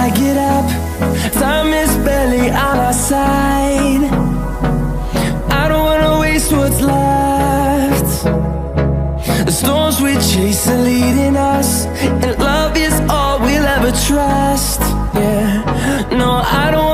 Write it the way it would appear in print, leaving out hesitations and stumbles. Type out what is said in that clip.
I get up, time is barely on our side. I don't wanna waste what's left. The storms we chase are leading us, and love is all we'll ever trust. Yeah, no, I don't